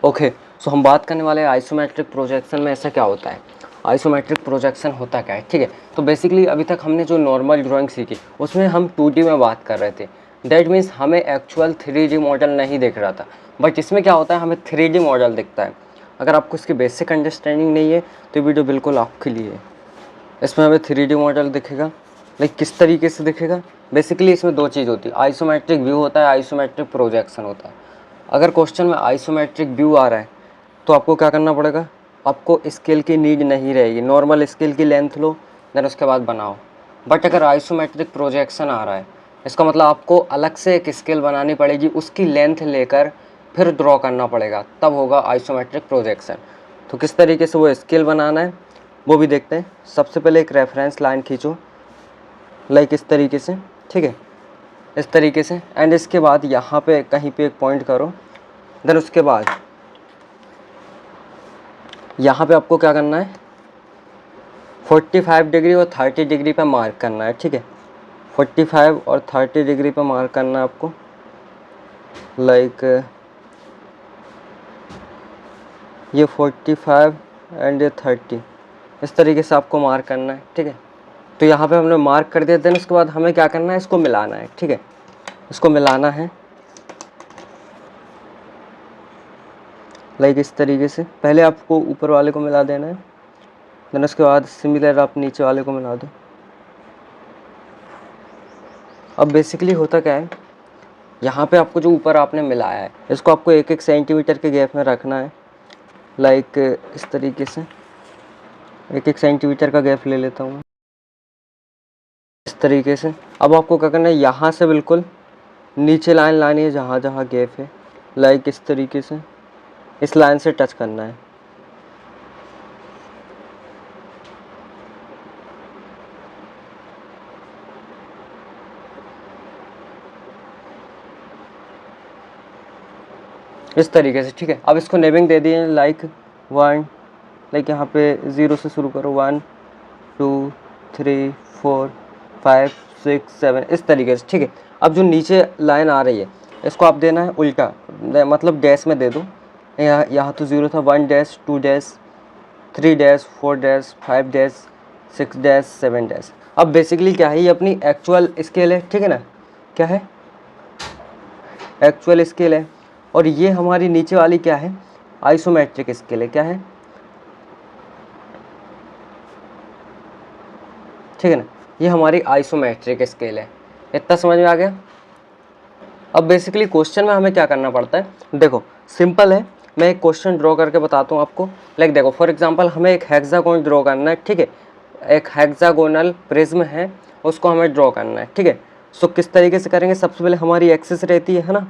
Okay, सो हम बात करने वाले हैं आइसोमेट्रिक प्रोजेक्शन में ऐसा क्या होता है। आइसोमेट्रिक प्रोजेक्शन होता क्या है, ठीक है। तो बेसिकली अभी तक हमने जो नॉर्मल ड्राइंग सीखी उसमें हम 2D में बात कर रहे थे। दैट मीन्स हमें एक्चुअल 3D मॉडल नहीं दिख रहा था, बट इसमें क्या होता है हमें 3D मॉडल दिखता है। अगर आपको इसकी बेसिक अंडरस्टैंडिंग नहीं है तो ये वीडियो बिल्कुल आपके लिए है। इसमें हमें 3D मॉडल दिखेगा, लाइक किस तरीके से दिखेगा। बेसिकली इसमें दो चीज़ होती है, आइसोमेट्रिक व्यू होता है, आइसोमेट्रिक प्रोजेक्शन होता है। अगर क्वेश्चन में आइसोमेट्रिक व्यू आ रहा है तो आपको क्या करना पड़ेगा, आपको स्केल की नीड नहीं रहेगी, नॉर्मल स्केल की लेंथ लो देन उसके बाद बनाओ। बट अगर आइसोमेट्रिक प्रोजेक्शन आ रहा है इसका मतलब आपको अलग से एक स्केल बनानी पड़ेगी, उसकी लेंथ लेकर फिर ड्रॉ करना पड़ेगा, तब होगा आइसोमेट्रिक प्रोजेक्शन। तो किस तरीके से वो स्केल बनाना है वो भी देखते हैं। सबसे पहले एक रेफरेंस लाइन खींचो, लाइक इस तरीके से, ठीक है, इस तरीके से। एंड इसके बाद यहाँ पे कहीं पे एक पॉइंट करो, देन उसके बाद यहाँ पे आपको क्या करना है, 45 डिग्री और 30 डिग्री पे मार्क करना है, ठीक है। 45 और 30 डिग्री पे मार्क करना है आपको, लाइक ये 45 एंड ये 30, इस तरीके से आपको मार्क करना है, ठीक है। तो यहाँ पे हमने मार्क कर दिया, देन उसके बाद हमें क्या करना है, इसको मिलाना है, ठीक है। इसको मिलाना है लाइक इस तरीके से। पहले आपको ऊपर वाले को मिला देना है, देन उसके बाद सिमिलर आप नीचे वाले को मिला दो। अब बेसिकली होता क्या है, यहाँ पे आपको जो ऊपर आपने मिलाया है इसको आपको 1-1 सेंटीमीटर के गैप में रखना है, लाइक इस तरीके से। 1-1 सेंटीमीटर का गैप ले लेता हूँ इस तरीके से। अब आपको क्या करना है, यहाँ से बिल्कुल नीचे लाइन लानी है जहाँ जहाँ गैप है, लाइक इस तरीके से इस लाइन से टच करना है। इस तरीके से, ठीक है। अब इसको नेमिंग दे दिए, लाइक 1, लाइक यहाँ पे 0 से शुरू करो, 1 2 3 4 5 6 7 इस तरीके से, ठीक है। अब जो नीचे लाइन आ रही है इसको आप देना है उल्टा, मतलब डैश में दे दो। यहाँ तो 0 था, 1 dash 2 dash 3 dash 4 dash 5 dash 6 dash 7 dash. अब बेसिकली क्या है, ये अपनी एक्चुअल स्केल है, ठीक है ना, क्या है, एक्चुअल स्केल है। और ये हमारी नीचे वाली क्या है, आइसोमेट्रिक स्केल है, क्या है, ठीक है ना, ये हमारी आइसोमेट्रिक स्केल है। इतना समझ में आ गया। अब बेसिकली क्वेश्चन में हमें क्या करना पड़ता है, देखो सिंपल है, मैं एक क्वेश्चन ड्रॉ करके बताता हूँ आपको। लाइक देखो फॉर एग्जांपल हमें एक हेक्सागोन ड्रॉ करना है, ठीक है। एक हेक्सागोनल प्रिज्म है, उसको हमें ड्रॉ करना है, ठीक है। सो किस तरीके से करेंगे, सबसे पहले हमारी एक्सिस रहती है ना,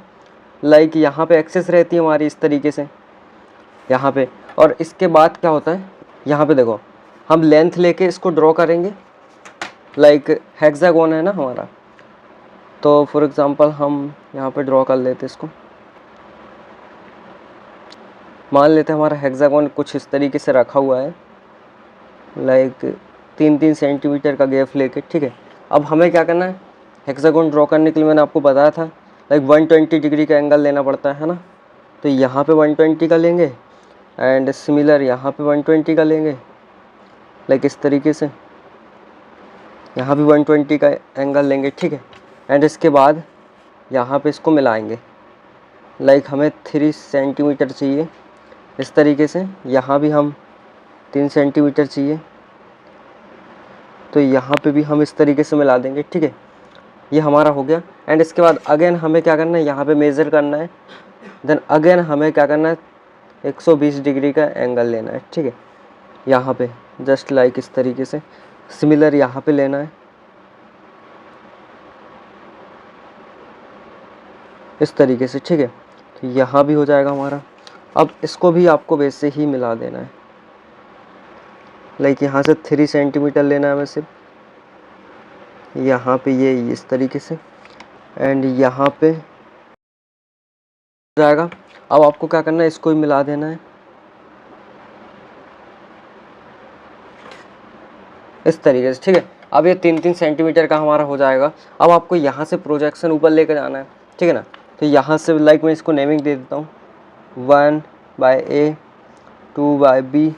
लाइक यहाँ पे एक्सिस रहती है हमारी इस तरीके से यहाँ पे। और इसके बाद क्या होता है, यहाँ पे देखो हम लेंथ लेके इसको ड्रॉ करेंगे, लाइक हेक्सागोन है ना हमारा, तो फॉर एग्जांपल हम यहाँ पे ड्रॉ कर लेते इसको। मान लेते हैं हमारा हेक्सागोन कुछ इस तरीके से रखा हुआ है, लाइक 3-3 सेंटीमीटर का गैप लेके, ठीक है। अब हमें क्या करना है, हेक्सागोन ड्रॉ करने के लिए मैंने आपको बताया था लाइक 120 डिग्री का एंगल लेना पड़ता है ना। तो यहाँ पे 120 का लेंगे एंड सिमिलर यहाँ पे 120 का लेंगे, लाइक इस तरीके से। यहाँ भी 120 का एंगल लेंगे, ठीक है। एंड इसके बाद यहाँ पे इसको मिलाएंगे, लाइक हमें 3 सेंटीमीटर चाहिए इस तरीके से। यहाँ भी हम 3 सेंटीमीटर चाहिए, तो यहाँ पे भी हम इस तरीके से मिला देंगे, ठीक है। ये हमारा हो गया। एंड इसके बाद अगेन हमें क्या करना है, यहाँ पे मेज़र करना है, देन अगेन हमें क्या करना है, 120 डिग्री का एंगल लेना है, ठीक है। यहाँ पे जस्ट लाइक इस तरीके से। सिमिलर यहाँ पे लेना है इस तरीके से, ठीक है। तो यहाँ भी हो जाएगा हमारा। अब इसको भी आपको वैसे ही मिला देना है, लाइक यहाँ से 3 सेंटीमीटर लेना है हमें सिर्फ, यहाँ पे ये इस तरीके से, एंड यहाँ पे हो जाएगा। अब आपको क्या करना है, इसको भी मिला देना है इस तरीके से, ठीक है। अब ये 3-3 सेंटीमीटर का हमारा हो जाएगा। अब आपको यहाँ से प्रोजेक्शन ऊपर लेकर जाना है, ठीक है ना। तो यहाँ से लाइक मैं इसको नेमिंग दे देता हूँ, 1 बाय ए, 2 बाय बी,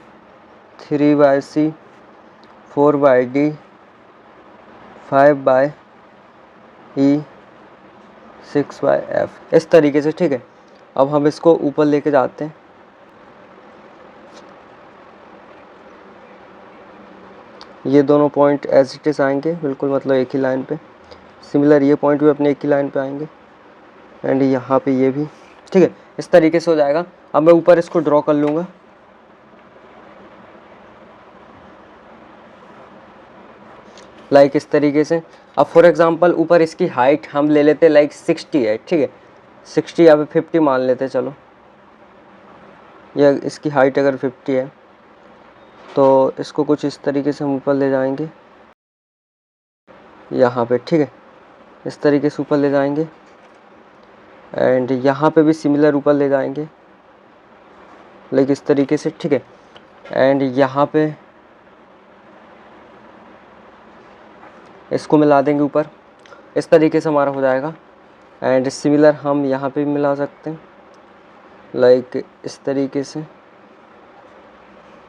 3 बाय सी, 4 बाय डी, 5 बाय ई, 6 बाय एफ, इस तरीके से। ठीक है, अब हम इसको ऊपर लेके जाते हैं। ये दोनों पॉइंट एज इट इज आएंगे बिल्कुल, मतलब एक ही लाइन पे। सिमिलर ये पॉइंट भी अपने एक ही लाइन पे आएंगे, एंड यहाँ पे ये भी। ठीक है, इस तरीके से हो जाएगा। अब मैं ऊपर इसको ड्रॉ कर लूँगा, लाइक इस तरीके से। अब फॉर एग्जांपल ऊपर इसकी हाइट हम ले लेते लाइक 60 है। ठीक है, 60 या फिर 50 मान लेते हैं, चलो। या इसकी हाइट अगर 50 है तो इसको कुछ इस तरीके से हम ऊपर ले जाएंगे यहाँ पे। ठीक है, इस तरीके से ऊपर ले जाएंगे, एंड यहाँ पे भी सिमिलर ऊपर ले जाएंगे लाइक इस तरीके से। ठीक है, एंड यहाँ पे इसको मिला देंगे ऊपर, इस तरीके से हमारा हो जाएगा। एंड सिमिलर हम यहाँ पे भी मिला सकते हैं लाइक इस तरीके से,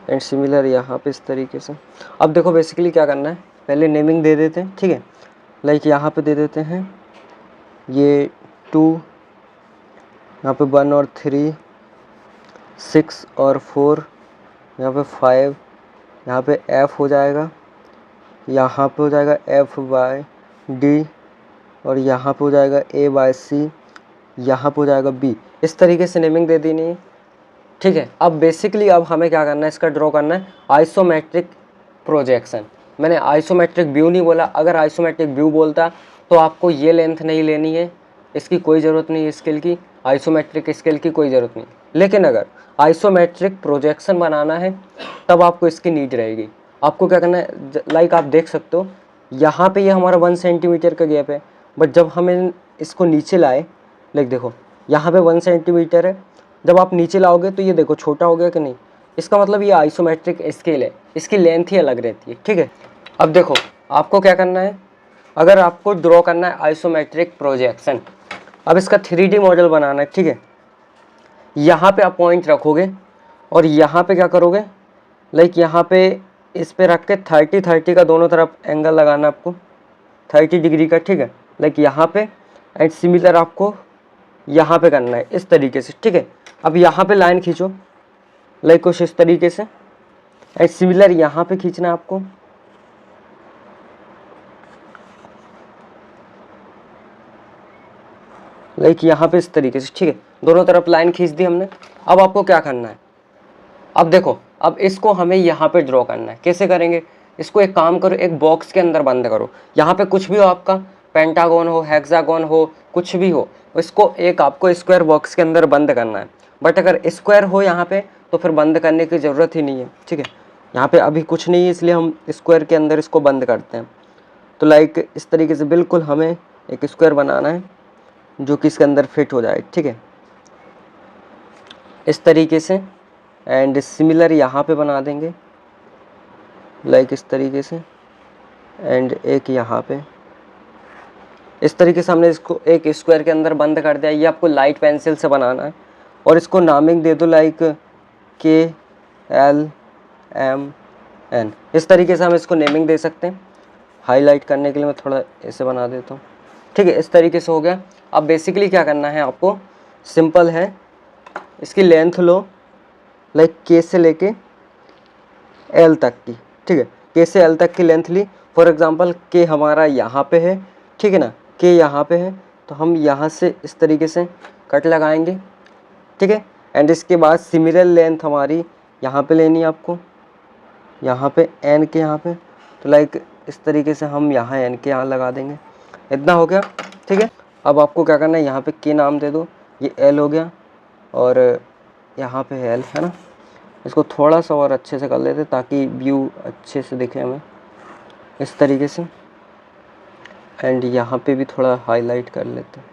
एंड सिमिलर यहाँ पे इस तरीके से। अब देखो बेसिकली क्या करना है, पहले नेमिंग दे देते हैं। ठीक है, लाइक यहाँ पे दे देते हैं ये 2, यहाँ पे 1 और 3, 6 और 4, यहाँ पे 5, यहाँ पे F हो जाएगा, यहाँ पे हो जाएगा F बाय D, और यहाँ पे हो जाएगा A बाय C, यहाँ पे हो जाएगा B। इस तरीके से नेमिंग दे देनी है। ठीक है, अब बेसिकली अब हमें क्या करना है, इसका ड्रॉ करना है आइसोमेट्रिक प्रोजेक्शन। मैंने आइसोमेट्रिक व्यू नहीं बोला, अगर आइसोमेट्रिक व्यू बोलता तो आपको ये लेंथ नहीं लेनी है, इसकी कोई ज़रूरत नहीं है स्केल की, आइसोमेट्रिक स्केल की कोई ज़रूरत नहीं। लेकिन अगर आइसोमेट्रिक प्रोजेक्शन बनाना है तब आपको इसकी नीड रहेगी। आपको क्या करना है, लाइक आप देख सकते हो यहाँ पे ये हमारा 1 सेंटीमीटर का गैप है, बट जब हमें इसको नीचे लाए, लाइक देखो यहाँ पे 1 सेंटीमीटर है, जब आप नीचे लाओगे तो ये देखो छोटा हो गया कि नहीं। इसका मतलब ये आइसोमेट्रिक स्केल है, इसकी लेंथ ही अलग रहती है। ठीक है, अब देखो आपको क्या करना है, अगर आपको ड्रॉ करना है आइसोमेट्रिक प्रोजेक्शन, अब इसका 3D मॉडल बनाना है। ठीक है, यहाँ पे आप पॉइंट रखोगे और यहाँ पे क्या करोगे, लाइक यहाँ पे इस पे रख के 30 का दोनों तरफ एंगल लगाना आपको, 30 डिग्री का। ठीक है, लाइक यहाँ पे, एंड सिमिलर आपको यहाँ पे करना है इस तरीके से। ठीक है, अब यहाँ पे लाइन खींचो लाइक कुछ इस तरीके से, एंड सिमिलर यहाँ पे खींचना है आपको, लाइक यहाँ पे इस तरीके से। ठीक है, दोनों तरफ लाइन खींच दी हमने। अब आपको क्या करना है, अब देखो अब इसको हमें यहाँ पे ड्रॉ करना है। कैसे करेंगे इसको, एक काम करो, एक बॉक्स के अंदर बंद करो। यहाँ पे कुछ भी हो आपका, पेंटागन हो, हेक्सागन हो, कुछ भी हो, इसको एक आपको स्क्वायर बॉक्स के अंदर बंद करना है। बट अगर स्क्वायर हो यहाँ पे तो फिर बंद करने की ज़रूरत ही नहीं है। ठीक है, यहाँ पे अभी कुछ नहीं है इसलिए हम स्क्वायर के अंदर इसको बंद करते हैं। तो लाइक इस तरीके से बिल्कुल हमें एक स्क्वायर बनाना है जो कि इसके अंदर फिट हो जाए। ठीक है, इस तरीके से, एंड सिमिलर यहाँ पे बना देंगे लाइक इस तरीके से, एंड एक यहाँ पे इस तरीके से हमने इसको एक स्क्वायर के अंदर बंद कर दिया। ये आपको लाइट पेंसिल से बनाना है और इसको नामिंग दे दो लाइक KLMN। इस तरीके से हम इसको नेमिंग दे सकते हैं। हाईलाइट करने के लिए मैं थोड़ा ऐसे बना देता हूँ। ठीक है, इस तरीके से हो गया। अब बेसिकली क्या करना है आपको, सिंपल है, इसकी लेंथ लो लाइक K से लेके L तक की। ठीक है, K से L तक की लेंथ ली। फॉर एग्जांपल K हमारा यहाँ पे है, ठीक है ना, K यहाँ पे है, तो हम यहाँ से इस तरीके से कट लगाएंगे। ठीक है, एंड इसके बाद सिमिलर लेंथ हमारी यहाँ पे लेनी है आपको, यहाँ पे N के यहाँ पे, तो लाइक इस तरीके से हम यहाँ N के यहाँ लगा देंगे। इतना हो गया। ठीक है, अब आपको क्या करना है, यहाँ पे K नाम दे दो, ये L हो गया और यहाँ पे L है ना। इसको थोड़ा सा और अच्छे से कर लेते ताकि व्यू अच्छे से दिखे हमें, इस तरीके से, एंड यहाँ पे भी थोड़ा हाईलाइट कर लेते हैं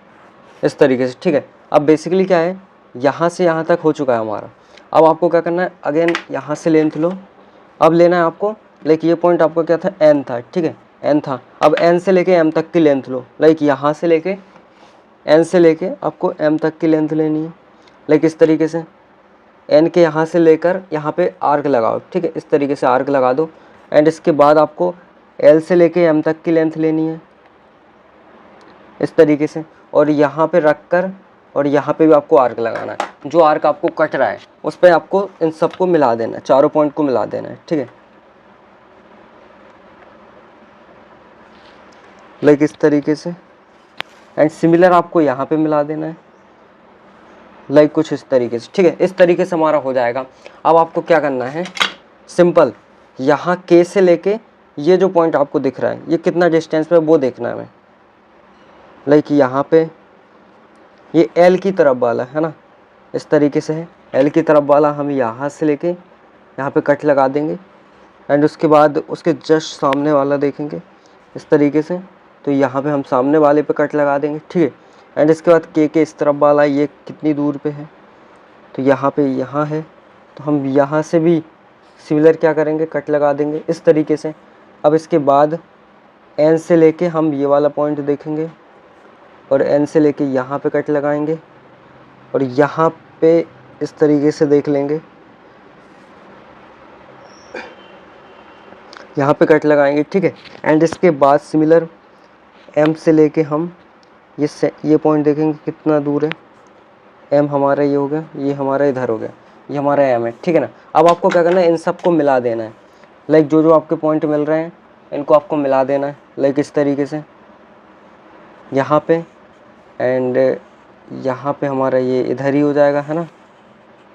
इस तरीके से। ठीक है, अब बेसिकली क्या है, यहाँ से यहाँ तक हो चुका है हमारा। अब आपको क्या करना है, अगेन यहाँ से लेंथ लो। अब लेना है आपको, लाइक ये पॉइंट आपका क्या था, N था। ठीक है, N था। अब N से लेके M तक की लेंथ लो, लाइक यहाँ से लेके N से लेके आपको M तक की लेंथ लेनी है, लाइक इस तरीके से। एन के यहाँ से लेकर यहाँ पे आर्क लगाओ, ठीक है, इस तरीके से आर्क लगा दो। एंड इसके बाद आपको एल से लेके एम तक की लेंथ लेनी है इस तरीके से, और यहाँ पे रख कर और यहाँ पे भी आपको आर्क लगाना है। जो आर्क आपको कट रहा है उस पर आपको इन सबको मिला देना है, चारों पॉइंट को मिला देना है, ठीक है, लाइक इस तरीके से। एंड सिमिलर आपको यहाँ पे मिला देना है, लाइक कुछ इस तरीके से, ठीक है। इस तरीके से हमारा हो जाएगा। अब आपको क्या करना है, सिंपल यहाँ के से लेके ये जो पॉइंट आपको दिख रहा है ये कितना डिस्टेंस पे वो देखना है हमें। लाइक यहाँ पे ये एल की तरफ वाला है ना, इस तरीके से है, एल की तरफ वाला हम यहाँ से लेके यहाँ पे कट लगा देंगे। एंड उसके बाद उसके जस्ट सामने वाला देखेंगे इस तरीके से, तो यहाँ पे हम सामने वाले पे कट लगा देंगे, ठीक है। एंड इसके बाद के इस तरफ वाला ये कितनी दूर पे है, तो यहाँ पे यहाँ है, तो हम यहाँ से भी सिमिलर क्या करेंगे, कट लगा देंगे इस तरीके से। अब इसके बाद एन से लेके हम ये वाला पॉइंट देखेंगे और एन से लेके यहाँ पे कट लगाएंगे और यहाँ पे इस तरीके से देख लेंगे, यहाँ पे कट लगाएंगे, ठीक है। एंड इसके बाद सिमिलर एम से लेके हम ये पॉइंट देखेंगे कितना दूर है, एम हमारा ये हो गया, ये हमारा इधर हो गया, ये हमारा एम है, ठीक है ना। अब आपको क्या करना है, इन सबको मिला देना है, लाइक जो जो आपके पॉइंट मिल रहे हैं इनको आपको मिला देना है, लाइक इस तरीके से यहाँ पे। एंड यहाँ पे हमारा ये इधर ही हो जाएगा, है ना,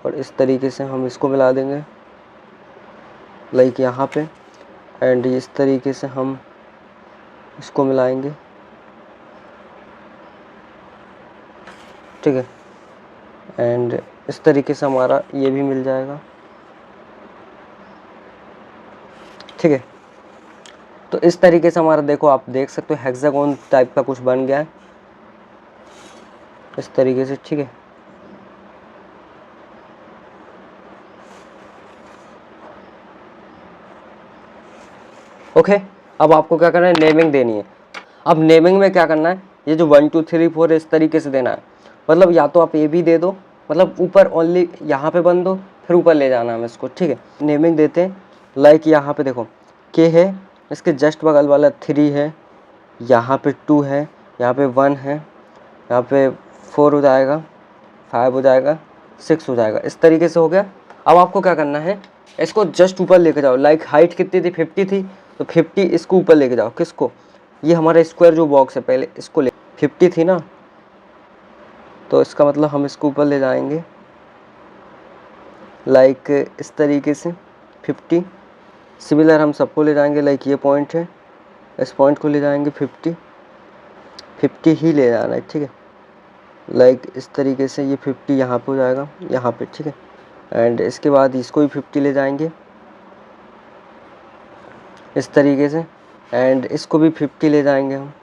और इस तरीके से हम इसको मिला देंगे, लाइक यहाँ पे। एंड इस तरीके से हम इसको मिलाएंगे, ठीक है। एंड इस तरीके से हमारा ये भी मिल जाएगा, ठीक है। तो इस तरीके से हमारा देखो, आप देख सकते हो हेक्सागोन टाइप का कुछ बन गया है इस तरीके से, ठीक है। ओके, अब आपको क्या करना है, नेमिंग देनी है। अब नेमिंग में क्या करना है, ये जो 1 2 3 4 इस तरीके से देना है, मतलब या तो आप ए भी दे दो, मतलब ऊपर ओनली यहाँ पे बन दो, फिर ऊपर ले जाना है इसको, ठीक है। नेमिंग देते हैं, लाइक यहाँ पे देखो के है, इसके जस्ट बगल वाला 3 है, यहाँ पे 2 है, यहाँ पे 1 है, यहाँ पे 4 हो जाएगा, 5 हो जाएगा, 6 हो जाएगा, इस तरीके से हो गया। अब आपको क्या करना है, इसको जस्ट ऊपर लेके जाओ, लाइक हाइट कितनी थी, 50 थी, तो 50 इसको ऊपर लेके जाओ, किसको, ये हमारा स्क्वायर जो बॉक्स है पहले इसको ले, 50 थी ना, तो इसका मतलब हम इसको ऊपर ले जाएंगे, लाइक इस तरीके से 50। सिमिलर हम सबको ले जाएंगे, लाइक ये पॉइंट है, इस पॉइंट को ले जाएंगे 50 ही ले जाना है, ठीक है, लाइक इस तरीके से ये 50 यहाँ पे हो जाएगा, यहाँ पे, ठीक है। एंड इसके बाद इसको भी 50 ले जाएंगे इस तरीके से, एंड इसको भी 50 ले जाएंगे हम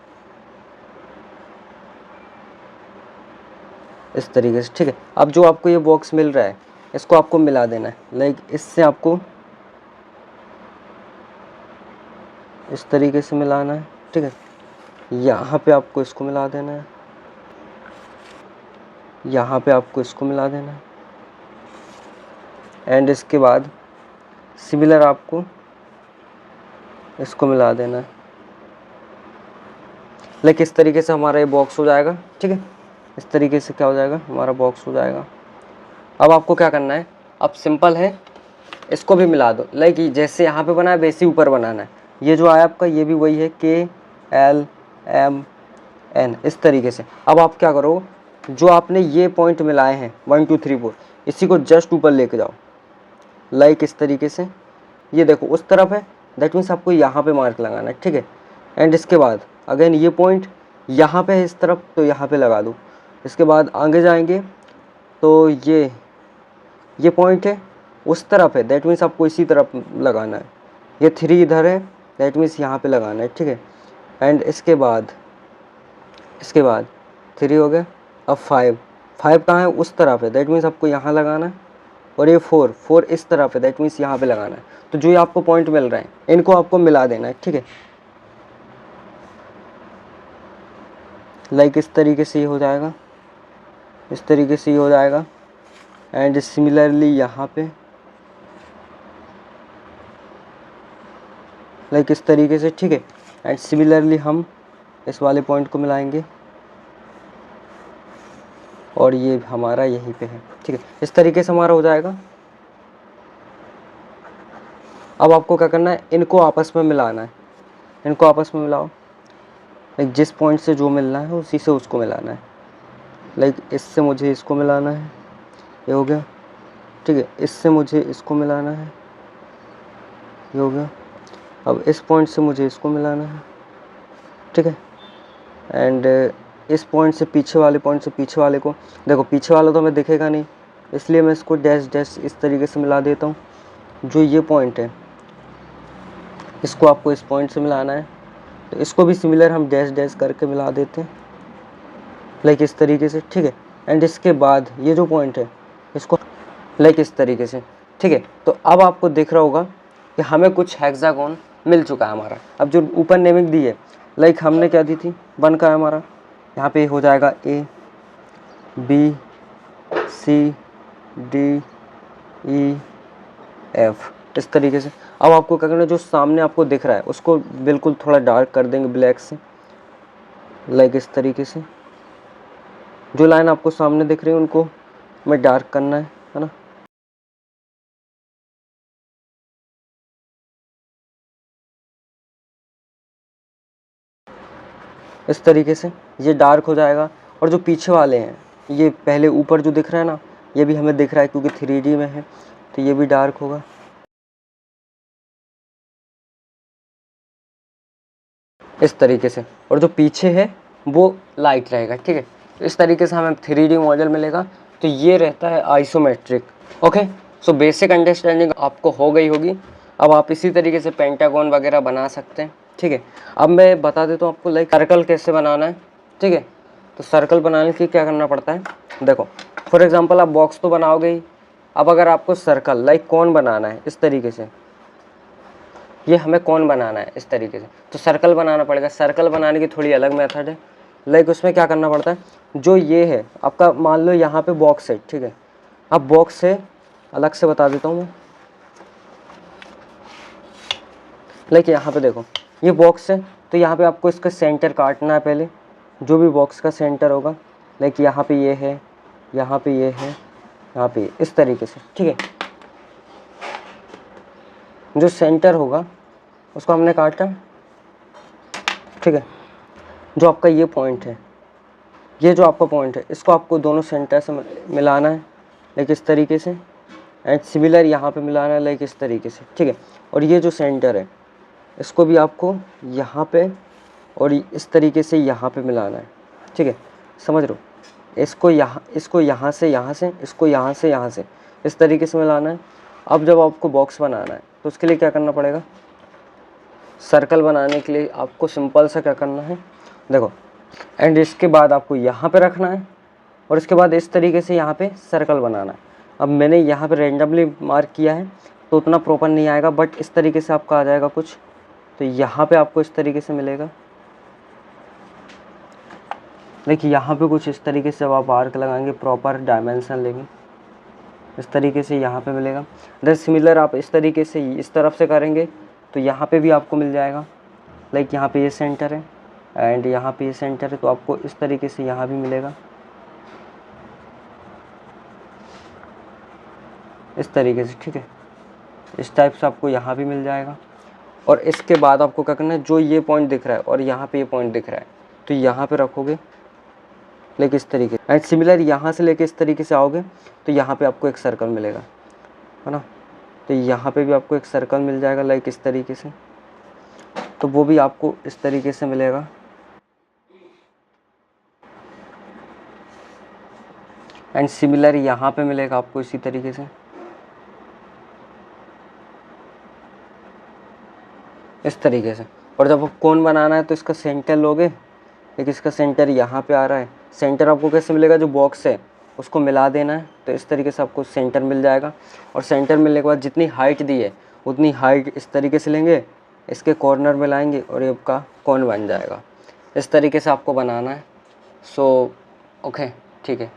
इस तरीके से, ठीक है। अब जो आपको ये बॉक्स मिल रहा है इसको आपको मिला देना है, लाइक इससे आपको इस तरीके से मिलाना है, ठीक है। यहाँ पे आपको इसको मिला देना है, यहाँ पे आपको इसको मिला देना है, एंड इसके बाद सिमिलर आपको इसको मिला देना है, लाइक इस तरीके से हमारा ये बॉक्स हो जाएगा, ठीक है। इस तरीके से क्या हो जाएगा, हमारा बॉक्स हो जाएगा। अब आपको क्या करना है, अब सिंपल है, इसको भी मिला दो, लाइक जैसे यहाँ पे बना है वैसे ही ऊपर बनाना है। ये जो आया आपका ये भी वही है, के एल एम एन, इस तरीके से। अब आप क्या करो, जो आपने ये पॉइंट मिलाए हैं 1 2 3 4, इसी को जस्ट ऊपर लेके जाओ, लाइक इस तरीके से। ये देखो उस तरफ है, दैट मीन्स आपको यहाँ पे मार्क लगाना है, ठीक है। एंड इसके बाद अगेन ये पॉइंट यहाँ पे है इस तरफ, तो यहाँ पे लगा दो। इसके बाद आगे जाएंगे तो ये पॉइंट है उस तरफ है, दैट मीन्स आपको इसी तरफ लगाना है। ये 3 इधर है, दैट मीन्स यहाँ पे लगाना है, ठीक है। एंड इसके बाद 3 हो गया। अब 5 कहाँ है, उस तरफ है, दैट मीन्स आपको यहाँ लगाना है। और ये 4 इस तरफ है, दैट मीन्स यहाँ पे लगाना है। तो जो ये आपको पॉइंट मिल रहे हैं इनको आपको मिला देना है, ठीक है, लाइक इस तरीके से ये हो जाएगा, इस तरीके से ये हो जाएगा। एंड सिमिलरली यहाँ पे लाइक इस तरीके से, ठीक है। एंड सिमिलरली हम इस वाले पॉइंट को मिलाएंगे और ये हमारा यहीं पे है, ठीक है। इस तरीके से हमारा हो जाएगा। अब आपको क्या करना है, इनको आपस में मिलाना है, इनको आपस में मिलाओ। लाइक जिस पॉइंट से जो मिलना है उसी से उसको मिलाना है। लाइक इससे मुझे इसको मिलाना है, ये हो गया, ठीक है। इससे मुझे इसको मिलाना है, ये हो गया। अब इस पॉइंट से मुझे इसको मिलाना है, ठीक है। एंड इस पॉइंट से पीछे वाले पॉइंट से पीछे वाले को, देखो पीछे वाला तो हमें दिखेगा नहीं, इसलिए मैं इसको डैश डैश इस तरीके से मिला देता हूँ। जो ये पॉइंट है इसको आपको इस पॉइंट से मिलाना है, तो इसको भी सिमिलर हम डैश डैश करके मिला देते हैं, लाइक इस तरीके से, ठीक है। एंड इसके बाद ये जो पॉइंट है इसको लाइक इस तरीके से, ठीक है। तो अब आपको दिख रहा होगा कि हमें कुछ हेक्सागोन मिल चुका है हमारा। अब जो ऊपर नेमिंग दी है, लाइक हमने क्या दी थी, 1 का है हमारा, यहाँ पे हो जाएगा A B C D E F, इस तरीके से। अब आपको क्या करना है, जो सामने आपको दिख रहा है उसको बिल्कुल थोड़ा डार्क कर देंगे ब्लैक से, लाइक इस तरीके से। जो लाइन आपको सामने दिख रही है उनको में डार्क करना है ना। इस तरीके से ये डार्क हो जाएगा। और जो पीछे वाले हैं, ये पहले ऊपर जो दिख रहा है ना, ये भी हमें दिख रहा है क्योंकि 3D में है, तो ये भी डार्क होगा इस तरीके से। और जो पीछे है वो लाइट रहेगा, ठीक है। इस तरीके से हमें 3D मॉडल मिलेगा। तो ये रहता है isometric. Okay, so basic understanding आपको हो गई होगी। अब आप इसी तरीके से पेंटागन वगैरह बना सकते हैं, ठीक है। अब मैं बता देता हूँ आपको लाइक सर्कल कैसे बनाना है, ठीक है। तो सर्कल बनाने के लिए क्या करना पड़ता है, देखो फॉर एग्जांपल आप बॉक्स तो बनाओगे ही। अब अगर आपको सर्कल लाइक कौन बनाना है इस तरीके से, ये हमें कौन बनाना है इस तरीके से, तो सर्कल बनाना पड़ेगा। सर्कल बनाने की थोड़ी अलग मेथड है। लाइक उसमें क्या करना पड़ता है, जो ये है आपका, मान लो यहाँ पे बॉक्स है, ठीक है। अब बॉक्स से अलग से बता देता हूँ मैं। लाइक यहाँ पे देखो ये बॉक्स है, तो यहाँ पे आपको इसका सेंटर काटना है पहले, जो भी बॉक्स का सेंटर होगा। लाइक यहाँ पे ये है, यहाँ पे ये है, यहाँ पे इस तरीके से, ठीक है। जो सेंटर होगा उसको हमने काटा, ठीक है। जो आपका ये पॉइंट है, ये जो आपका पॉइंट है, इसको आपको दोनों सेंटर से मिलाना है लाइक इस तरीके से। एंड सिमिलर यहाँ पे मिलाना है लाइक इस तरीके से, ठीक है। और ये जो सेंटर है इसको भी आपको यहाँ पे और इस तरीके से यहाँ पे मिलाना है, ठीक है। समझ रहे हो, इसको यहाँ से यहाँ से, इसको यहाँ से यहाँ से, इस तरीके से मिलाना है। अब जब आपको बॉक्स बनाना है तो उसके लिए क्या करना पड़ेगा, सर्कल बनाने के लिए आपको सिंपल सा क्या करना है, देखो। एंड इसके बाद आपको यहाँ पे रखना है और इसके बाद इस तरीके से यहाँ पे सर्कल बनाना है। अब मैंने यहाँ पे रेंडमली मार्क किया है तो उतना प्रॉपर नहीं आएगा, बट इस तरीके से आपका आ जाएगा कुछ। तो यहाँ पे आपको इस तरीके से मिलेगा, देखिए यहाँ पे कुछ इस तरीके से। अब आप आर्क लगाएंगे, प्रॉपर डायमेंशन लेंगे, इस तरीके से यहाँ पे मिलेगा। देन सिमिलर आप इस तरीके से इस तरफ से करेंगे तो यहाँ पे भी आपको मिल जाएगा। लाइक यहाँ पे ये सेंटर है एंड यहाँ पे ये सेंटर है, तो आपको इस तरीके से यहाँ भी मिलेगा, इस तरीके से, ठीक है। इस टाइप से आपको यहाँ भी मिल जाएगा। और इसके बाद आपको क्या करना है, जो ये पॉइंट दिख रहा है और यहाँ पे ये पॉइंट दिख रहा है, तो यहाँ पे रखोगे लाइक इस तरीके। एंड सिमिलर यहाँ से लेके इस तरीके से आओगे तो यहाँ पे आपको एक सर्कल मिलेगा, है ना। तो यहाँ पे भी आपको एक सर्कल मिल जाएगा लाइक इस तरीके से, तो वो भी आपको इस तरीके से मिलेगा। एंड सिमिलर यहाँ पे मिलेगा आपको इसी तरीके से, इस तरीके से। और जब आप कोन बनाना है तो इसका सेंटर लोगे, लेकिन इसका सेंटर यहाँ पे आ रहा है। सेंटर आपको कैसे मिलेगा, जो बॉक्स है उसको मिला देना है, तो इस तरीके से आपको सेंटर मिल जाएगा। और सेंटर मिलने के बाद जितनी हाइट दी है उतनी हाइट इस तरीके से लेंगे, इसके कॉर्नर में लाएंगे और ये आपका कोन बन जाएगा। इस तरीके से आपको बनाना है। सो ओके, ठीक है।